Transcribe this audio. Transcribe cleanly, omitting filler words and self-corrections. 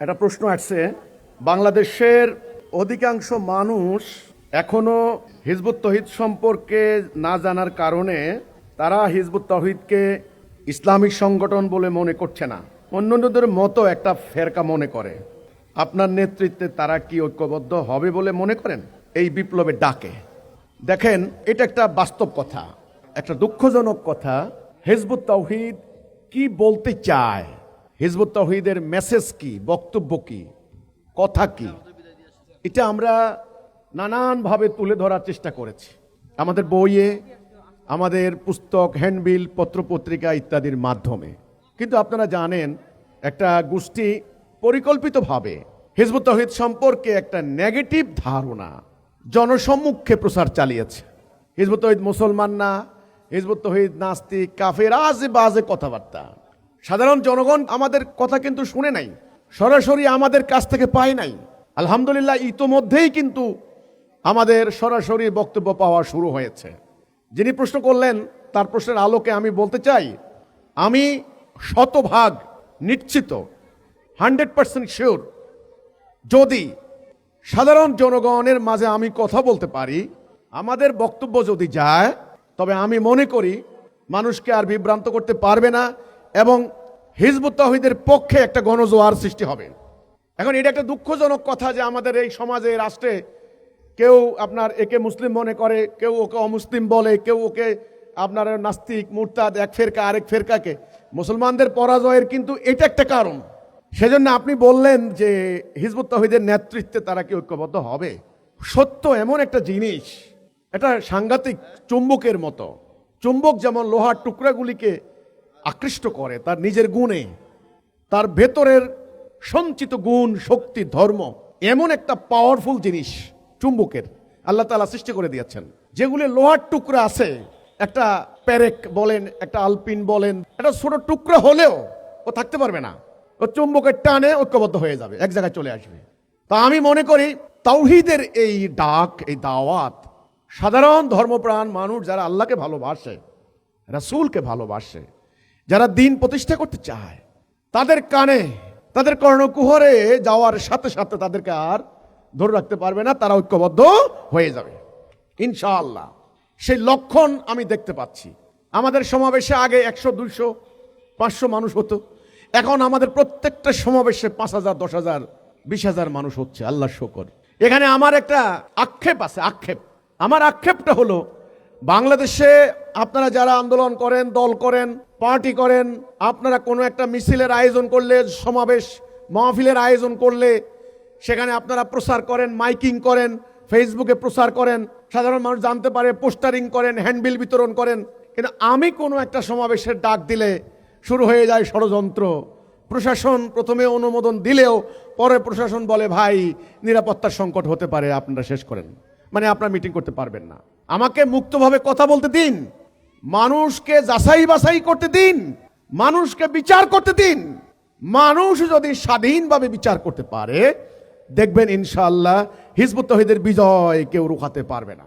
একটা প্রশ্ন আসছে, বাংলাদেশের অধিকাংশ মানুষ এখনো হিজবুত তৌহিদ সম্পর্কে না জানার কারণে তারা হিজবুত তৌহিদকে ইসলামিক সংগঠন বলে মনে করছে না, অন্যদের মতো একটা ফেরকা মনে করে। আপনার নেতৃত্বে তারা কি ঐক্যবদ্ধ হবে বলে মনে করেন এই বিপ্লবের ডাকে? দেখেন, এটা একটা বাস্তব কথা, একটা দুঃখজনক কথা। হিজবুত তৌহিদ কি বলতে চায়, হিজবুত তৌহিদের মেসেজ কি, বক্তব্য কি, কথা কি, এটা আমরা নানানভাবে তুলে ধরার চেষ্টা করেছি আমাদের বইয়ে, আমাদের পুস্তক, হ্যান্ডবিল, পত্রপত্রিকা ইত্যাদির মাধ্যমে। কিন্তু আপনারা জানেন, একটা গোষ্ঠী পরিকল্পিতভাবে হিজবুত তৌহিদ সম্পর্কে একটা নেগেটিভ ধারণা জনসম্মুখে প্রচার চালিয়েছে। হিজবুত তৌহিদ মুসলমান না, হিজবুত তৌহিদ নাস্তিক, কাফের, আজে বাজে কথাবার্তা। সাধারণ জনগণ আমাদের কথা কিন্তু শুনে নাই, সরাসরি আমাদের কাছ থেকে পায় নাই। আলহামদুলিল্লাহ, ইতোমধ্যেই কিন্তু আমাদের সরাসরি বক্তব্য পাওয়া শুরু হয়েছে। যিনি প্রশ্ন করলেন তার প্রশ্নের আলোকে আমি বলতে চাই, আমি শতভাগ নিশ্চিত, 100% শিওর, যদি সাধারণ জনগণের মাঝে আমি কথা বলতে পারি, আমাদের বক্তব্য যদি যায়, তবে আমি মনে করি মানুষকে আর বিভ্রান্ত করতে পারবে না এবং হিজবুত তৌহিদের পক্ষে একটা গণজোয়ার সৃষ্টি হবে। এখন এটা একটা দুঃখজনক কথা যে আমাদের এই সমাজে, রাষ্ট্রে কেউ আপনার একে মুসলিম মনে করে, কেউ ওকে অমুসলিম বলে, কেউ ওকে আপনার নাস্তিক, মুরতাদ, এক ফেরকা আরেক ফেরকাকে। মুসলমানদের পরাজয়ের কিন্তু এটা একটা কারণ। সেজন্য আপনি বললেন যে হিজবুত তৌহিদের নেতৃত্বে তারা কি ঐক্যবদ্ধ হবে। সত্য এমন একটা জিনিস, এটা সাংঘাতিক চুম্বকের মতো। চুম্বক যেমন লোহার টুকরাগুলিকে আকৃষ্ট করে তার নিজের গুণে, তার ভেতরের সঞ্চিত গুণ, শক্তি, ধর্ম, এমন একটা পাওয়ারফুল জিনিস চুম্বকের আল্লাহ তাআলা সৃষ্টি করে দিয়েছেন। যেগুলি লোহার টুকরা আছে, একটা প্যারেক বলেন, একটা আলপিন বলেন, একটা ছোট টুকরা হলেও ও থাকতে পারবে না, ও চুম্বকের টানে ঐক্যবদ্ধ হয়ে যাবে, এক জায়গায় চলে আসবে। তা আমি মনে করি তাওহীদের এই ডাক, এই দাওয়াত সাধারণ ধর্মপ্রাণ মানুষ যারা আল্লাহকে ভালোবাসে, রাসূলকে ভালোবাসে, যারা দ্বীন প্রতিষ্ঠা করতে চায়, তাদের কানে, তাদের কর্ণকুহরে যাওয়ার সাথে সাথে তাদেরকে আর ধরে রাখতে পারবে না, তারা ঐক্যবদ্ধ হয়ে যাবে ইনশাআল্লাহ। সেই লক্ষণ আমি দেখতে পাচ্ছি। আমাদের সমাবেশে আগে 100, 200, 500 মানুষ হতো, এখন আমাদের প্রত্যেকটা সমাবেশে 5000, 10,000, 20,000 মানুষ হচ্ছে, আল্লাহর শুকর। এখানে আমার একটা আক্ষেপ আছে, আক্ষেপ। আমার আক্ষেপটা হলো, বাংলাদেশে আপনারা যারা আন্দোলন করেন, দল করেন, পার্টি করেন, আপনারা কোনো একটা মিছিলের আয়োজন করলে, সমাবেশ মাহফিলের আয়োজন করলে, সেখানে আপনারা প্রচার করেন, মাইকিং করেন, ফেসবুকে প্রচার করেন, সাধারণ মানুষ জানতে পারে, পোস্টারিং করেন, হ্যান্ডবিল বিতরণ করেন। কিন্তু আমি কোনো একটা সমাবেশের ডাক দিলে শুরু হয়ে যায় ষড়যন্ত্র। প্রশাসন প্রথমে অনুমোদন দিলেও পরে প্রশাসন বলে, ভাই নিরাপত্তার সংকট হতে পারে, আপনারা শেষ করেন, মানে আপনারা মিটিং করতে পারবেন না। আমাকে মুক্তভাবে কথা বলতে দিন, মানুষকে যাচাই বাছাই করতে দিন, মানুষকে বিচার করতে দিন। মানুষ যদি স্বাধীনভাবে বিচার করতে পারে, দেখবেন ইনশাআল্লাহ হিজবুত তৌহিদের বিজয় কেউ রুখাতে পারবে না।